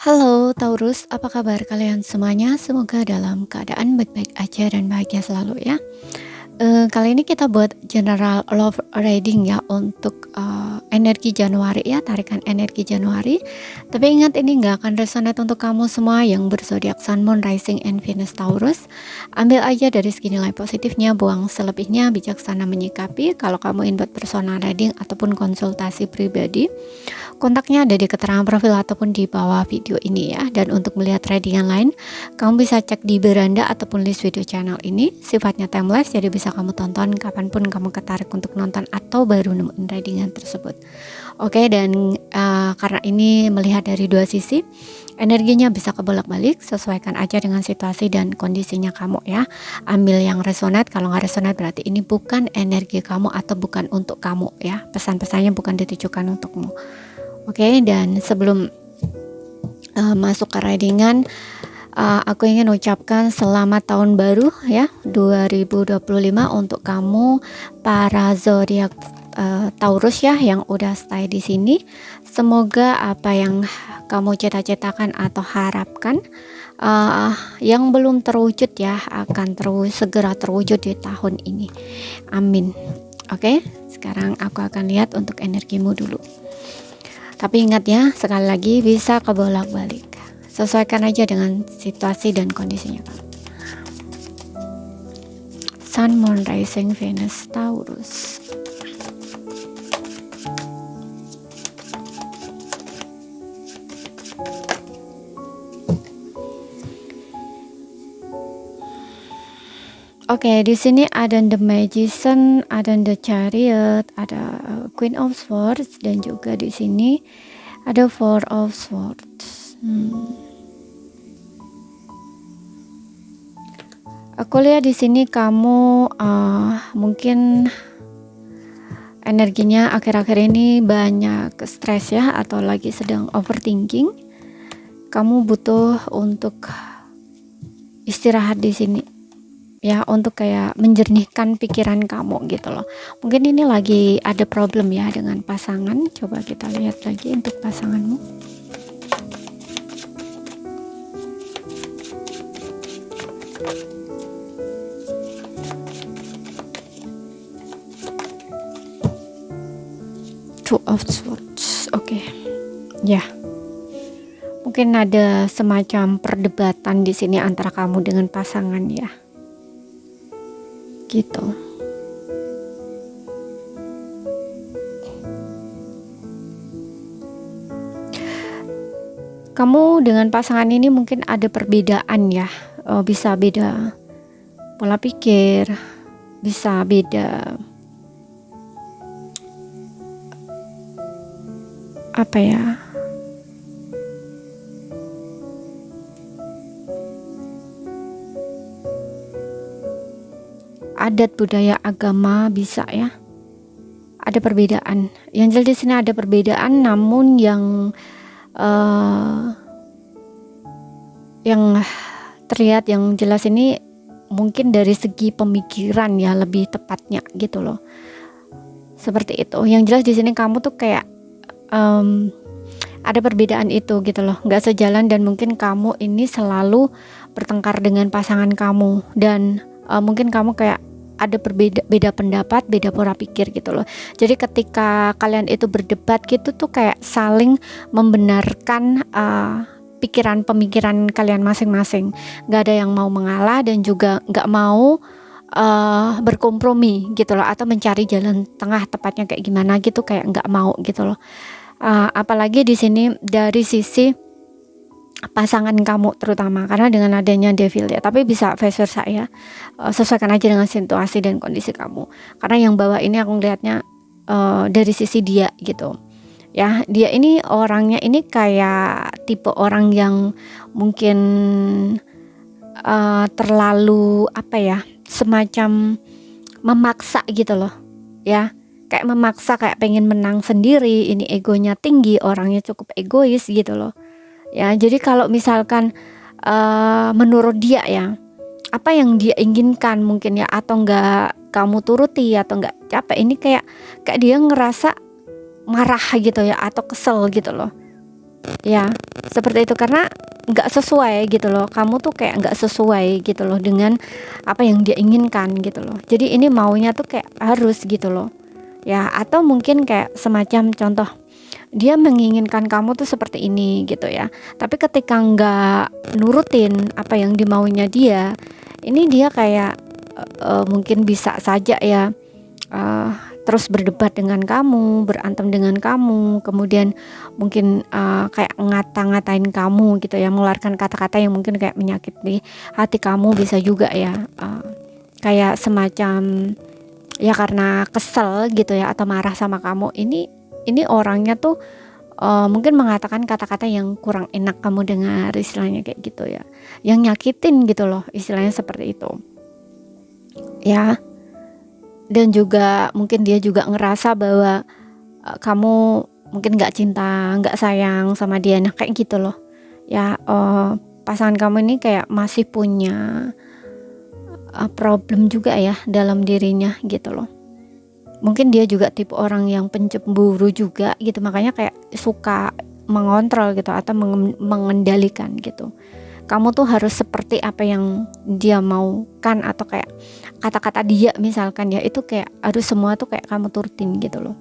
Halo Taurus, apa kabar kalian semuanya? Semoga dalam keadaan baik-baik aja dan bahagia selalu ya. Kali ini kita buat general love reading ya untuk energi Januari ya, tarikan energi Januari. Tapi ingat ini nggak akan resonate untuk kamu semua yang berzodiak Sun, Moon, Rising, and Venus Taurus. Ambil aja dari segi nilai positifnya, buang selebihnya, bijaksana menyikapi. Kalau kamu ingin buat personal reading ataupun konsultasi pribadi, kontaknya ada di keterangan profil ataupun di bawah video ini ya. Dan untuk melihat readingan lain, kamu bisa cek di beranda ataupun list video channel ini. Sifatnya timeless, jadi bisa kamu tonton kapanpun kamu ketarik untuk nonton atau baru nemuin readingan tersebut. Oke, dan karena ini melihat dari dua sisi, energinya bisa kebolak-balik, sesuaikan aja dengan situasi dan kondisinya kamu ya. Ambil yang resonate, kalau nggak resonate berarti ini bukan energi kamu atau bukan untuk kamu ya. Pesan-pesannya bukan ditujukan untukmu. Oke, dan sebelum masuk ke readingan, aku ingin ucapkan selamat tahun baru ya 2025 untuk kamu para zodiak Taurus ya yang udah stay di sini. Semoga apa yang kamu cita-citakan atau harapkan yang belum terwujud ya akan segera terwujud di tahun ini. Amin. Oke, sekarang aku akan lihat untuk energimu dulu. Tapi ingat ya, sekali lagi bisa kebolak-balik. Sesuaikan aja dengan situasi dan kondisinya. Sun, Moon, Rising, Venus, Taurus. Oke, di sini ada The Magician, ada The Chariot, ada Queen of Swords, dan juga di sini ada Four of Swords. Aku lihat di sini kamu mungkin energinya akhir-akhir ini banyak stres ya, atau lagi sedang overthinking. Kamu butuh untuk istirahat di sini ya, untuk kayak menjernihkan pikiran kamu gitu loh. Mungkin ini lagi ada problem ya dengan pasangan. Coba kita lihat lagi untuk pasanganmu. Two of Swords. Oke. Ya. Mungkin ada semacam perdebatan di sini antara kamu dengan pasangan ya. Gitu. Kamu dengan pasangan ini mungkin ada perbedaan ya, bisa beda pola pikir, bisa beda apa ya, adat budaya agama bisa ya, ada perbedaan. Yang jelas di sini ada perbedaan, namun yang terlihat yang jelas ini mungkin dari segi pemikiran ya, lebih tepatnya gitu loh. Seperti itu. Yang jelas di sini kamu tuh kayak ada perbedaan itu gitu loh, nggak sejalan, dan mungkin kamu ini selalu bertengkar dengan pasangan kamu, dan mungkin kamu kayak ada beda pendapat, beda pola pikir gitu loh. Jadi ketika kalian itu berdebat gitu tuh kayak saling membenarkan pikiran pemikiran kalian masing-masing. Gak ada yang mau mengalah dan juga gak mau berkompromi gitu loh, atau mencari jalan tengah tepatnya kayak gimana gitu, kayak gak mau gitu loh. Apalagi di sini dari sisi pasangan kamu terutama, karena dengan adanya devil ya, tapi bisa vice versa ya. Sesuaikan aja dengan situasi dan kondisi kamu, karena yang bawah ini aku lihatnya dari sisi dia gitu ya. Dia ini orangnya ini kayak tipe orang yang mungkin terlalu apa ya, semacam memaksa gitu loh ya, kayak memaksa, kayak pengen menang sendiri. Ini egonya tinggi, orangnya cukup egois gitu loh ya. Jadi kalau misalkan menurut dia ya, apa yang dia inginkan mungkin ya, atau enggak kamu turuti atau enggak capek, ini kayak dia ngerasa marah gitu ya, atau kesel gitu loh. ya seperti itu, karena nggak sesuai gitu loh, kamu tuh kayak nggak sesuai gitu loh dengan apa yang dia inginkan gitu loh. Jadi ini maunya tuh kayak harus gitu loh ya, atau mungkin kayak semacam contoh, dia menginginkan kamu tuh seperti ini gitu ya, tapi ketika nggak nurutin apa yang dimaunya dia, ini dia kayak mungkin bisa saja ya eh, terus berdebat dengan kamu, berantem dengan kamu, kemudian mungkin kayak ngata-ngatain kamu gitu ya, mengeluarkan kata-kata yang mungkin kayak menyakiti hati kamu, bisa juga ya, kayak semacam ya karena kesel gitu ya atau marah sama kamu, ini orangnya tuh mungkin mengatakan kata-kata yang kurang enak kamu dengar, istilahnya kayak gitu ya, yang nyakitin gitu loh, istilahnya seperti itu ya. Dan juga mungkin dia juga ngerasa bahwa kamu mungkin nggak cinta, nggak sayang sama dia, nah kayak gitu loh ya. Pasangan kamu ini kayak masih punya problem juga ya dalam dirinya gitu loh. Mungkin dia juga tipe orang yang pencemburu juga gitu, makanya kayak suka mengontrol gitu atau mengendalikan gitu. Kamu tuh harus seperti apa yang dia mau kan, atau kayak kata-kata dia misalkan ya, itu kayak harus semua tuh kayak kamu turutin gitu loh.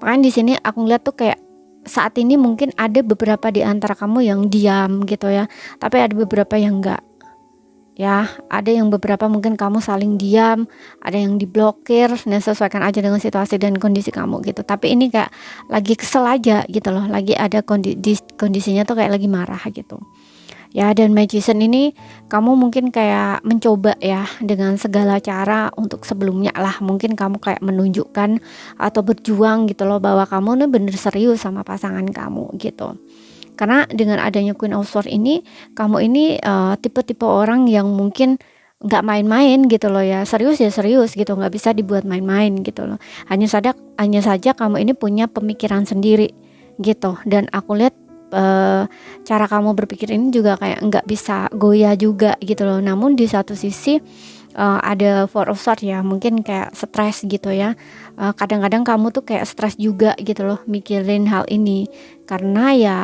Makanya di sini aku ngeliat tuh kayak saat ini mungkin ada beberapa di antara kamu yang diam gitu ya, tapi ada beberapa yang enggak ya. Ada yang beberapa mungkin kamu saling diam, ada yang diblokir, dan sesuaikan aja dengan situasi dan kondisi kamu gitu. Tapi ini kayak lagi kesel aja gitu loh, lagi ada kondisinya tuh kayak lagi marah gitu ya. Dan Magician ini kamu mungkin kayak mencoba ya dengan segala cara untuk sebelumnya lah, mungkin kamu kayak menunjukkan atau berjuang gitu loh bahwa kamu nih bener serius sama pasangan kamu gitu. Karena dengan adanya Queen of Swords ini, kamu ini tipe-tipe orang yang mungkin nggak main-main gitu loh ya, serius ya serius gitu, nggak bisa dibuat main-main gitu loh. Hanya saja kamu ini punya pemikiran sendiri gitu, dan aku lihat cara kamu berpikir ini juga kayak nggak bisa goyah juga gitu loh. Namun di satu sisi ada Four of Swords ya, mungkin kayak stres gitu ya. Kadang-kadang kamu tuh kayak stres juga gitu loh mikirin hal ini, karena ya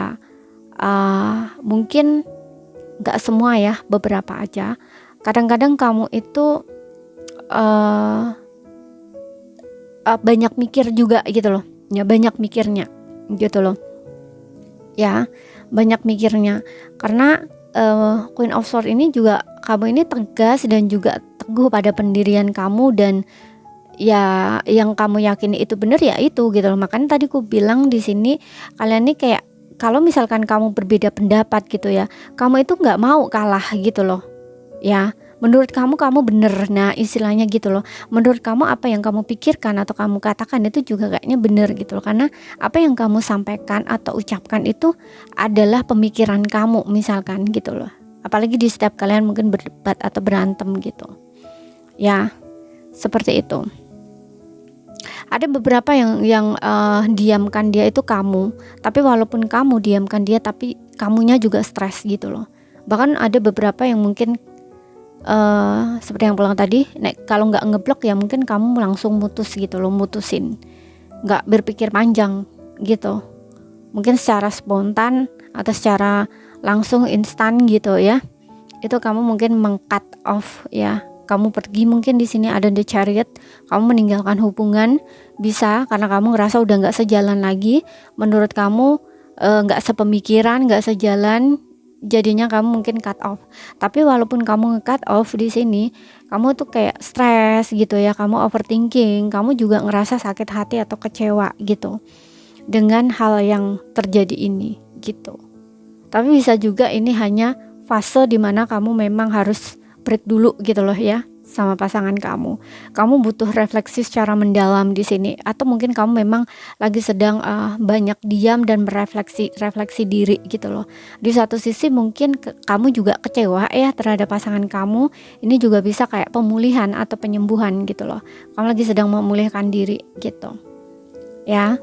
mungkin nggak semua ya, beberapa aja. Kadang-kadang kamu itu banyak mikir juga gitu loh ya, banyak mikirnya gitu loh ya, banyak mikirnya. Karena Queen of Swords ini juga kamu ini tegas dan juga teguh pada pendirian kamu, dan ya yang kamu yakini itu benar ya itu gitu loh. Makanya tadi aku bilang di sini, kalian ini kayak kalau misalkan kamu berbeda pendapat gitu ya, kamu itu nggak mau kalah gitu loh ya. Menurut kamu bener, nah istilahnya gitu loh. Menurut kamu apa yang kamu pikirkan atau kamu katakan itu juga kayaknya bener gitu loh, karena apa yang kamu sampaikan atau ucapkan itu adalah pemikiran kamu misalkan gitu loh. Apalagi di setiap kalian mungkin berdebat atau berantem gitu ya, seperti itu. Ada beberapa yang diamkan dia itu kamu, tapi walaupun kamu diamkan dia, tapi kamunya juga stres gitu loh. Bahkan ada beberapa yang mungkin seperti yang pulang tadi, kalau nggak ngeblok ya mungkin kamu langsung mutus gitu loh, mutusin, nggak berpikir panjang gitu, mungkin secara spontan atau secara langsung instan gitu ya. Itu kamu mungkin meng-cut off ya, kamu pergi, mungkin di sini ada The Chariot, kamu meninggalkan hubungan, bisa karena kamu ngerasa udah nggak sejalan lagi, menurut kamu nggak sepemikiran, nggak sejalan, jadinya kamu mungkin cut off. Tapi walaupun kamu nge-cut off di sini, kamu tuh kayak stres gitu ya, kamu overthinking, kamu juga ngerasa sakit hati atau kecewa gitu dengan hal yang terjadi ini gitu. Tapi bisa juga ini hanya fase dimana kamu memang harus break dulu gitu loh ya sama pasangan kamu. Kamu butuh refleksi secara mendalam di sini, atau mungkin kamu memang lagi sedang banyak diam dan refleksi diri gitu loh. Di satu sisi mungkin kamu juga kecewa ya terhadap pasangan kamu. Ini juga bisa kayak pemulihan atau penyembuhan gitu loh. Kamu lagi sedang memulihkan diri gitu ya,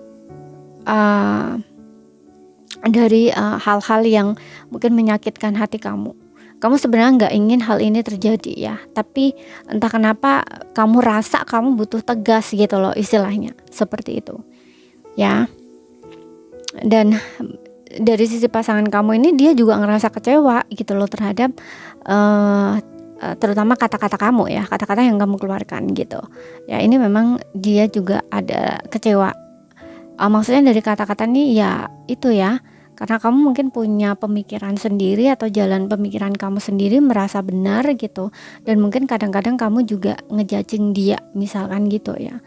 dari hal-hal yang mungkin menyakitkan hati kamu. Kamu sebenarnya nggak ingin hal ini terjadi ya, tapi entah kenapa kamu rasa kamu butuh tegas gitu loh, istilahnya seperti itu ya. Dan dari sisi pasangan kamu ini dia juga ngerasa kecewa gitu loh terhadap terutama kata-kata kamu ya, kata-kata yang kamu keluarkan gitu. Ya ini memang dia juga ada kecewa. Maksudnya dari kata-kata nih ya itu ya, karena kamu mungkin punya pemikiran sendiri atau jalan pemikiran kamu sendiri merasa benar gitu, dan mungkin kadang-kadang kamu juga ngejudging dia misalkan gitu ya.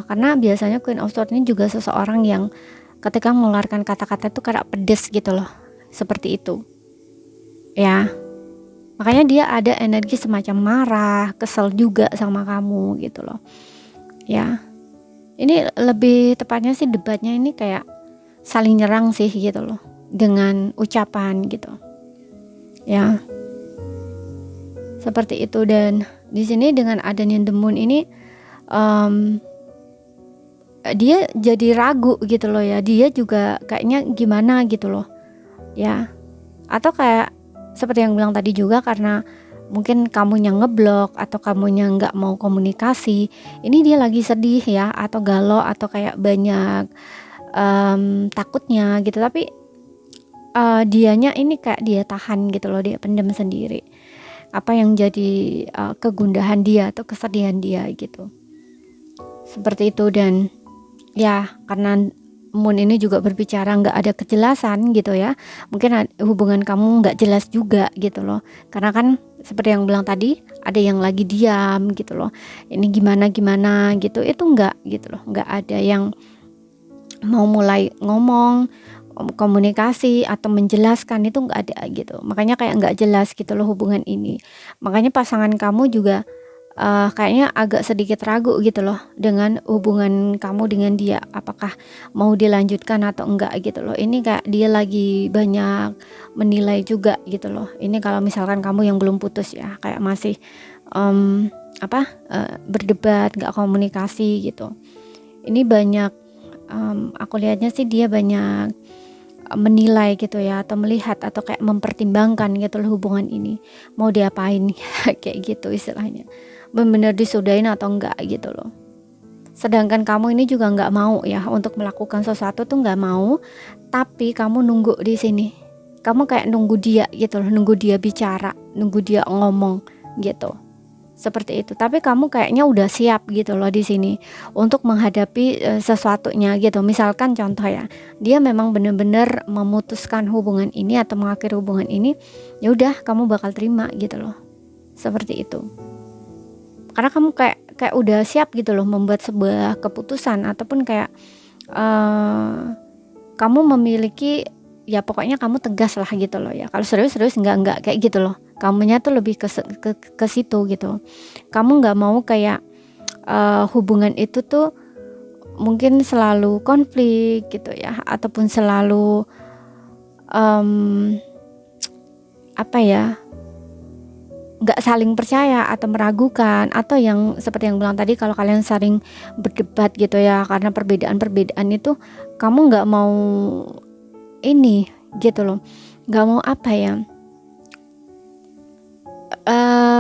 Karena biasanya Queen of Swords ini juga seseorang yang ketika mengeluarkan kata-kata itu kayak pedes gitu loh, seperti itu ya. Makanya dia ada energi semacam marah, kesel juga sama kamu gitu loh ya. Ini lebih tepatnya sih debatnya ini kayak saling nyerang sih gitu loh, dengan ucapan gitu ya, seperti itu. Dan di sini dengan adanya The Moon ini dia jadi ragu gitu loh ya, dia juga kayaknya gimana gitu loh ya. Atau kayak seperti yang bilang tadi juga, karena mungkin kamunya ngeblok atau kamunya nggak mau komunikasi, ini dia lagi sedih ya, atau galau, atau kayak banyak takutnya gitu. Tapi dianya ini kayak dia tahan gitu loh, dia pendem sendiri apa yang jadi kegundahan dia atau kesedihan dia gitu, seperti itu. Dan ya karena Moon ini juga berbicara nggak ada kejelasan gitu ya, mungkin hubungan kamu nggak jelas juga gitu loh, karena kan seperti yang bilang tadi ada yang lagi diam gitu loh, ini gimana gimana gitu, itu nggak gitu loh, nggak ada yang mau mulai ngomong, komunikasi atau menjelaskan, itu nggak ada gitu. Makanya kayak nggak jelas gitu loh hubungan ini. Makanya pasangan kamu juga kayaknya agak sedikit ragu gitu loh dengan hubungan kamu dengan dia, apakah mau dilanjutkan atau enggak gitu loh. Ini kayak dia lagi banyak menilai juga gitu loh. Ini kalau misalkan kamu yang belum putus ya, kayak masih berdebat, nggak komunikasi gitu. Ini banyak aku lihatnya sih dia banyak menilai gitu ya, atau melihat atau kayak mempertimbangkan gitu loh hubungan ini mau diapain kayak gitu istilahnya, benar-benar disudahin atau enggak gitu loh. Sedangkan kamu ini juga nggak mau ya untuk melakukan sesuatu tuh nggak mau, tapi kamu nunggu di sini, kamu kayak nunggu dia gitu loh, nunggu dia bicara, nunggu dia ngomong gitu, seperti itu. Tapi kamu kayaknya udah siap gitu loh di sini untuk menghadapi sesuatunya gitu. Misalkan contoh ya, dia memang benar-benar memutuskan hubungan ini atau mengakhiri hubungan ini, ya udah kamu bakal terima gitu loh, seperti itu. Karena kamu kayak udah siap gitu loh membuat sebuah keputusan, ataupun kayak kamu memiliki, ya pokoknya kamu tegas lah gitu loh ya. Kalau serius enggak kayak gitu loh. Kamunya tuh lebih ke situ gitu. Kamu nggak mau kayak hubungan itu tuh mungkin selalu konflik gitu ya, ataupun selalu nggak saling percaya atau meragukan, atau yang seperti yang bilang tadi, kalau kalian sering berdebat gitu ya karena perbedaan itu, kamu nggak mau ini gitu loh, nggak mau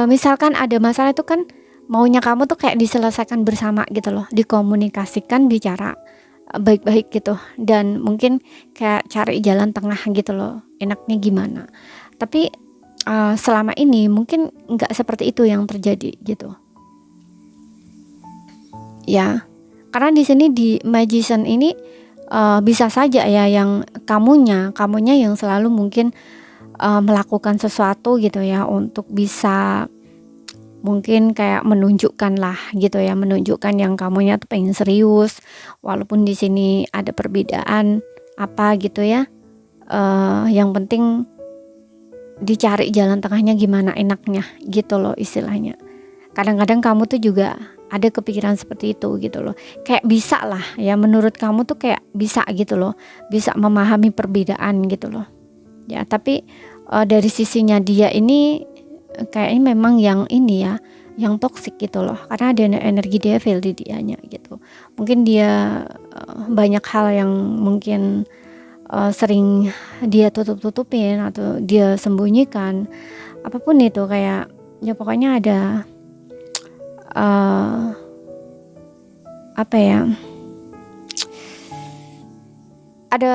misalkan ada masalah itu kan maunya kamu tuh kayak diselesaikan bersama gitu loh, dikomunikasikan, bicara baik-baik gitu, dan mungkin kayak cari jalan tengah gitu loh, enaknya gimana. Tapi selama ini mungkin nggak seperti itu yang terjadi gitu ya. Karena di sini di Magician ini bisa saja ya yang kamunya yang selalu mungkin melakukan sesuatu gitu ya untuk bisa mungkin kayak menunjukkan lah gitu ya, menunjukkan yang kamunya tuh pengen serius walaupun di sini ada perbedaan apa gitu ya. Yang penting dicari jalan tengahnya gimana enaknya gitu loh istilahnya. Kadang-kadang kamu tuh juga ada kepikiran seperti itu gitu loh, kayak bisa lah ya, menurut kamu tuh kayak bisa gitu loh, bisa memahami perbedaan gitu loh ya. Tapi dari sisinya dia ini kayaknya memang yang ini ya, yang toksik gitu loh, karena ada energi devil di dianya gitu. Mungkin dia banyak hal yang mungkin sering dia tutup-tutupin atau dia sembunyikan, apapun itu, kayak ya pokoknya ada ada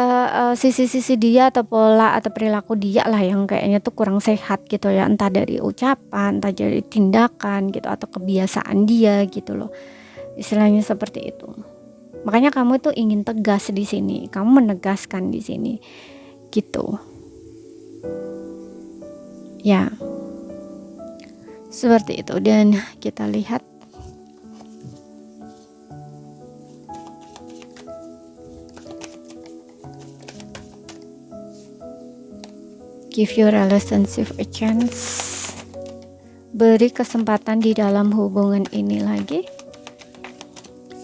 sisi-sisi dia atau pola atau perilaku dia lah yang kayaknya tuh kurang sehat gitu ya, entah dari ucapan, entah dari tindakan gitu atau kebiasaan dia gitu loh. Istilahnya seperti itu. Makanya kamu tuh ingin tegas di sini, kamu menegaskan di sini gitu. Ya. Seperti itu, dan kita lihat give your relationship a chance. Beri kesempatan di dalam hubungan ini lagi.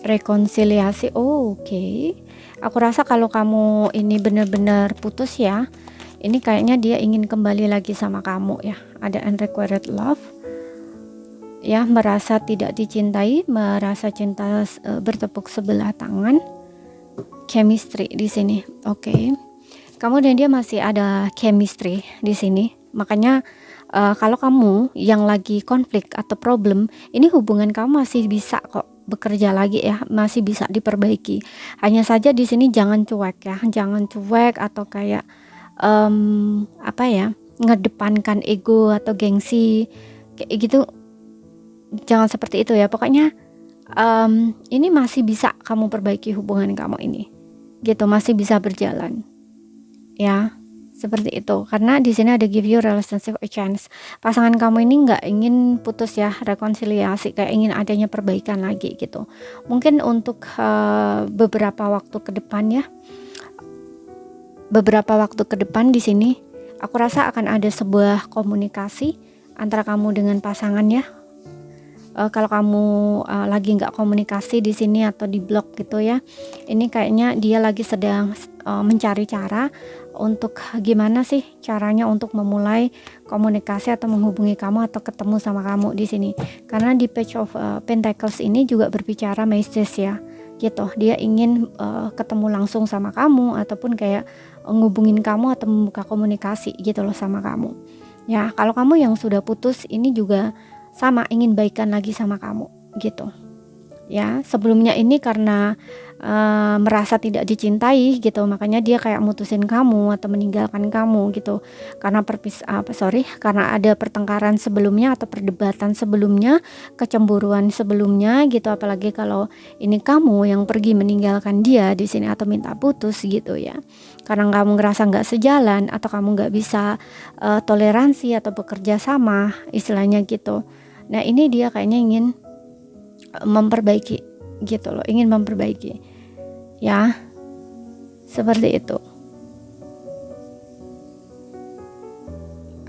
Rekonsiliasi. Oke. Aku rasa kalau kamu ini benar-benar putus ya, ini kayaknya dia ingin kembali lagi sama kamu ya. Ada unrequited love. Ya, merasa tidak dicintai, merasa cinta bertepuk sebelah tangan. Chemistry di sini. Oke. Kamu dan dia masih ada chemistry di sini. Makanya kalau kamu yang lagi konflik atau problem, ini hubungan kamu masih bisa kok bekerja lagi ya, masih bisa diperbaiki. Hanya saja di sini jangan cuek ya, jangan cuek atau kayak apa ya, ngedepankan ego atau gengsi kayak gitu. Jangan seperti itu ya. Pokoknya ini masih bisa kamu perbaiki hubungan kamu ini, gitu, masih bisa berjalan. Ya, seperti itu. Karena di sini ada give your relationship a chance. Pasangan kamu ini nggak ingin putus ya, rekonsiliasi, kayak ingin adanya perbaikan lagi gitu. Mungkin untuk beberapa waktu ke depan ya. Beberapa waktu ke depan di sini, aku rasa akan ada sebuah komunikasi antara kamu dengan pasangan ya. Kalau kamu lagi nggak komunikasi di sini atau di blog gitu ya, ini kayaknya dia lagi sedang mencari cara untuk gimana sih caranya untuk memulai komunikasi atau menghubungi kamu atau ketemu sama kamu di sini. Karena di Page of Pentacles ini juga berbicara message ya, gitu. Dia ingin ketemu langsung sama kamu ataupun kayak ngubungin kamu atau membuka komunikasi gitu loh sama kamu. Ya, kalau kamu yang sudah putus ini juga sama, ingin baikan lagi sama kamu gitu ya. Sebelumnya ini karena merasa tidak dicintai gitu, makanya dia kayak mutusin kamu atau meninggalkan kamu gitu, karena karena ada pertengkaran sebelumnya atau perdebatan sebelumnya, kecemburuan sebelumnya gitu. Apalagi kalau ini kamu yang pergi meninggalkan dia di sini atau minta putus gitu ya, karena kamu ngerasa nggak sejalan atau kamu nggak bisa toleransi atau bekerja sama istilahnya gitu. Nah ini dia kayaknya ingin memperbaiki gitu loh, ingin memperbaiki ya, seperti itu.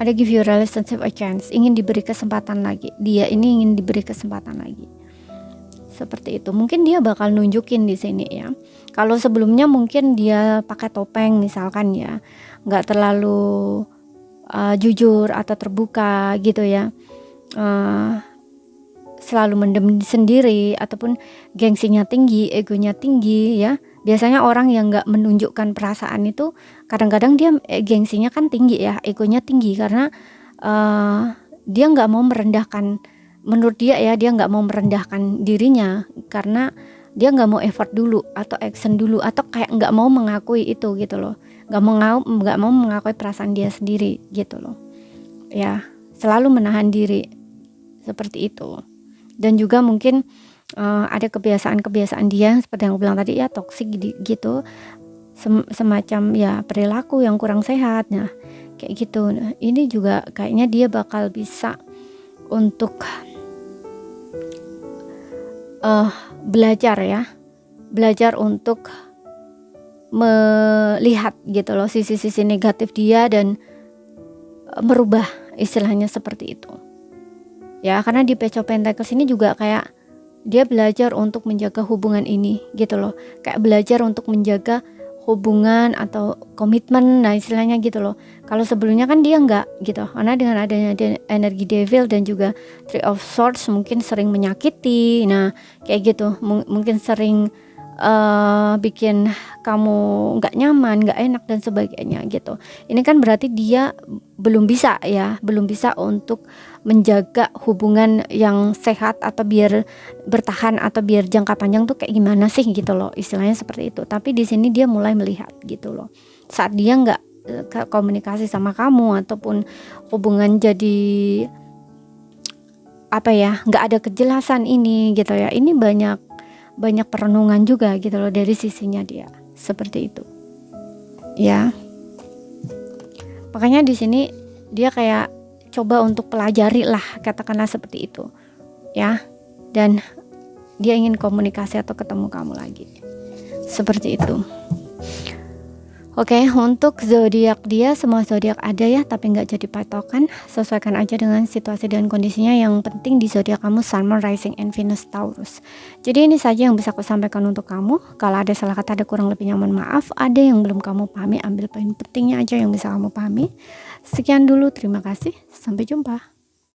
Ada give your relationship a chance, ingin diberi kesempatan lagi. Dia ini ingin diberi kesempatan lagi, seperti itu. Mungkin dia bakal nunjukin di sini ya. Kalau sebelumnya mungkin dia pakai topeng misalkan ya, nggak terlalu jujur atau terbuka gitu ya, selalu mendem sendiri ataupun gengsinya tinggi, egonya tinggi ya. Biasanya orang yang nggak menunjukkan perasaan itu kadang-kadang dia gengsinya kan tinggi ya, egonya tinggi karena dia nggak mau merendahkan, menurut dia ya, dia nggak mau merendahkan dirinya karena dia nggak mau effort dulu atau action dulu atau kayak nggak mau mengakui itu gitu loh, nggak mau mengakui perasaan dia sendiri gitu loh ya, selalu menahan diri seperti itu. Dan juga mungkin ada kebiasaan-kebiasaan dia seperti yang aku bilang tadi ya, toksik gitu, semacam ya perilaku yang kurang sehat. Nah kayak gitu. Nah, ini juga kayaknya dia bakal bisa untuk belajar untuk melihat gitu loh sisi-sisi negatif dia dan merubah, istilahnya seperti itu ya. Karena di Page of Pentacles ini juga kayak dia belajar untuk menjaga hubungan ini gitu loh, kayak belajar untuk menjaga hubungan atau komitmen, nah istilahnya gitu loh. Kalau sebelumnya kan dia enggak gitu, karena dengan adanya energi devil dan juga Three of Swords mungkin sering menyakiti, nah kayak gitu, mungkin sering bikin kamu nggak nyaman, nggak enak dan sebagainya gitu. Ini kan berarti dia belum bisa ya, belum bisa untuk menjaga hubungan yang sehat atau biar bertahan atau biar jangka panjang tuh kayak gimana sih gitu loh, istilahnya seperti itu. Tapi di sini dia mulai melihat gitu loh, saat dia nggak komunikasi sama kamu ataupun hubungan jadi apa ya, nggak ada kejelasan ini gitu ya, ini banyak perenungan juga gitu loh dari sisinya dia, seperti itu ya. Makanya di sini dia kayak coba untuk pelajari lah, katakanlah seperti itu ya, dan dia ingin komunikasi atau ketemu kamu lagi, seperti itu. Oke, untuk zodiak dia, semua zodiak ada ya, tapi nggak jadi patokan. Sesuaikan aja dengan situasi dan kondisinya. Yang penting di zodiak kamu Sun, Moon, Rising, and Venus Taurus. Jadi ini saja yang bisa aku sampaikan untuk kamu. Kalau ada salah kata, ada kurang lebihnya mohon maaf. Ada yang belum kamu pahami, ambil poin pentingnya aja yang bisa kamu pahami. Sekian dulu, terima kasih. Sampai jumpa.